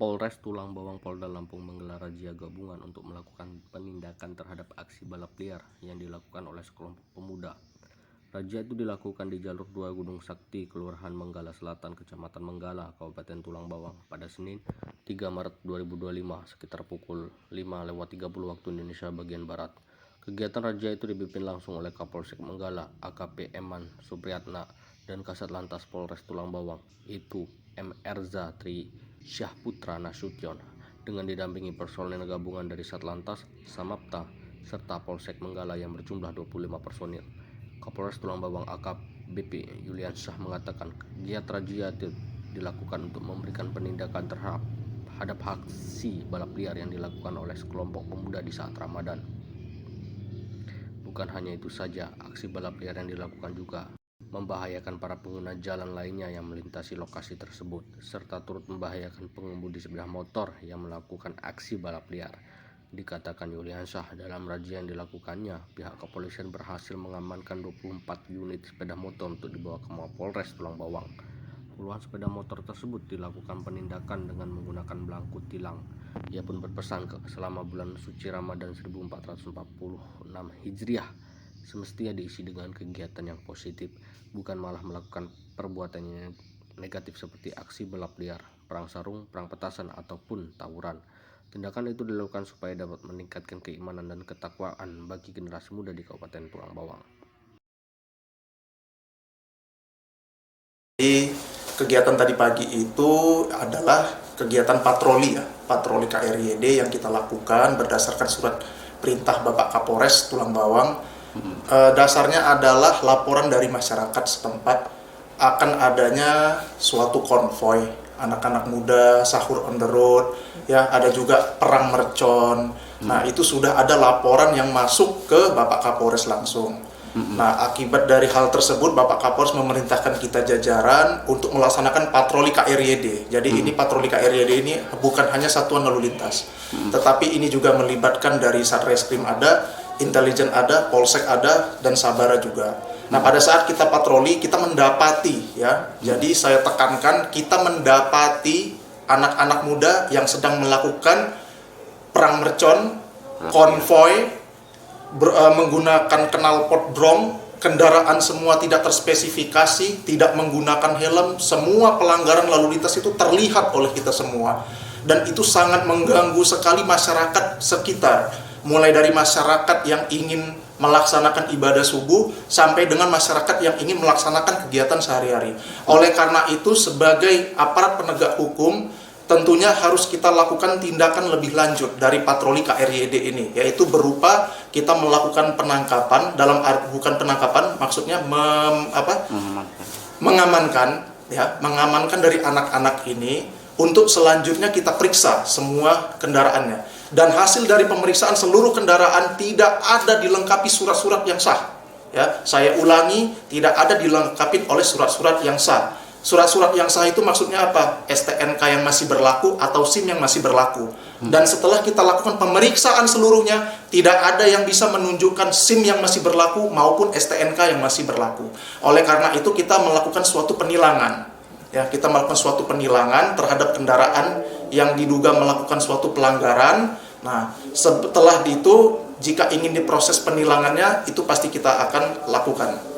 Polres Tulang Bawang Polda Lampung menggelar razia gabungan untuk melakukan penindakan terhadap aksi balap liar yang dilakukan oleh sekelompok pemuda. Razia itu dilakukan di jalur 2 Gunung Sakti, Kelurahan Menggala Selatan, Kecamatan Menggala, Kabupaten Tulang Bawang pada Senin 3 Maret 2025 sekitar pukul 5:30 waktu Indonesia bagian Barat. Kegiatan razia itu dipimpin langsung oleh Kapolsek Menggala, AKP Eman Supriyatna, dan Kasat Lantas Polres Tulang Bawang, itu MRza Tri Syahputra Nasution, dengan didampingi personel gabungan dari Satlantas, Samapta, serta Polsek Menggala yang berjumlah 25 personil. Kapolres Tulang Bawang AKBP Yuliansyah mengatakan kegiatan razia dilakukan untuk memberikan penindakan terhadap aksi balap liar yang dilakukan oleh sekelompok pemuda di saat Ramadan. Bukan hanya itu saja, aksi balap liar yang dilakukan juga membahayakan para pengguna jalan lainnya yang melintasi lokasi tersebut, serta turut membahayakan pengemudi sepeda motor yang melakukan aksi balap liar. Dikatakan Yuliansyah, dalam razia yang dilakukannya, pihak kepolisian berhasil mengamankan 24 unit sepeda motor untuk dibawa ke Mapolres Tulang Bawang. Puluhan sepeda motor tersebut dilakukan penindakan dengan menggunakan belangku tilang. Ia pun berpesan selama bulan suci Ramadan 1446 Hijriah semestinya diisi dengan kegiatan yang positif, bukan malah melakukan perbuatan yang negatif seperti aksi balap liar, perang sarung, perang petasan, ataupun tawuran. Tindakan itu dilakukan supaya dapat meningkatkan keimanan dan ketakwaan bagi generasi muda di Kabupaten Tulang Bawang. Kegiatan tadi pagi itu adalah kegiatan patroli KRYD yang kita lakukan berdasarkan surat perintah Bapak Kapolres Tulang Bawang. Dasarnya adalah laporan dari masyarakat setempat akan adanya suatu konvoy anak-anak muda sahur on the road, ya, ada juga perang mercon. Nah, itu sudah ada laporan yang masuk ke Bapak Kapolres langsung. Nah, akibat dari hal tersebut Bapak Kapolres memerintahkan kita jajaran untuk melaksanakan patroli KRYD. Jadi ini patroli KRYD ini bukan hanya satuan lalu lintas, tetapi ini juga melibatkan dari Satreskrim ada, intelijen ada, Polsek ada, dan Sabara juga. Nah, pada saat kita patroli, kita mendapati, ya, jadi saya tekankan, kita mendapati anak-anak muda yang sedang melakukan perang mercon, konvoy, menggunakan knalpot brong, kendaraan semua tidak terspesifikasi, tidak menggunakan helm, semua pelanggaran lalu lintas itu terlihat oleh kita semua. Dan itu sangat mengganggu sekali masyarakat sekitar. Mulai dari masyarakat yang ingin melaksanakan ibadah subuh sampai dengan masyarakat yang ingin melaksanakan kegiatan sehari-hari. Oleh karena itu, sebagai aparat penegak hukum, tentunya harus kita lakukan tindakan lebih lanjut dari patroli KRYD ini, yaitu berupa kita melakukan penangkapan, bukan penangkapan, maksudnya mengamankan dari anak-anak ini untuk selanjutnya kita periksa semua kendaraannya. Dan hasil dari pemeriksaan seluruh kendaraan tidak ada dilengkapi surat-surat yang sah. Ya, saya ulangi, tidak ada dilengkapi oleh surat-surat yang sah. Surat-surat yang sah itu maksudnya apa? STNK yang masih berlaku atau SIM yang masih berlaku. Dan setelah kita lakukan pemeriksaan seluruhnya, tidak ada yang bisa menunjukkan SIM yang masih berlaku maupun STNK yang masih berlaku. Oleh karena itu kita melakukan suatu penilangan. Ya, kita melakukan suatu penilangan terhadap kendaraan yang diduga melakukan suatu pelanggaran. Nah, setelah itu jika ingin diproses penilangannya, itu pasti kita akan lakukan.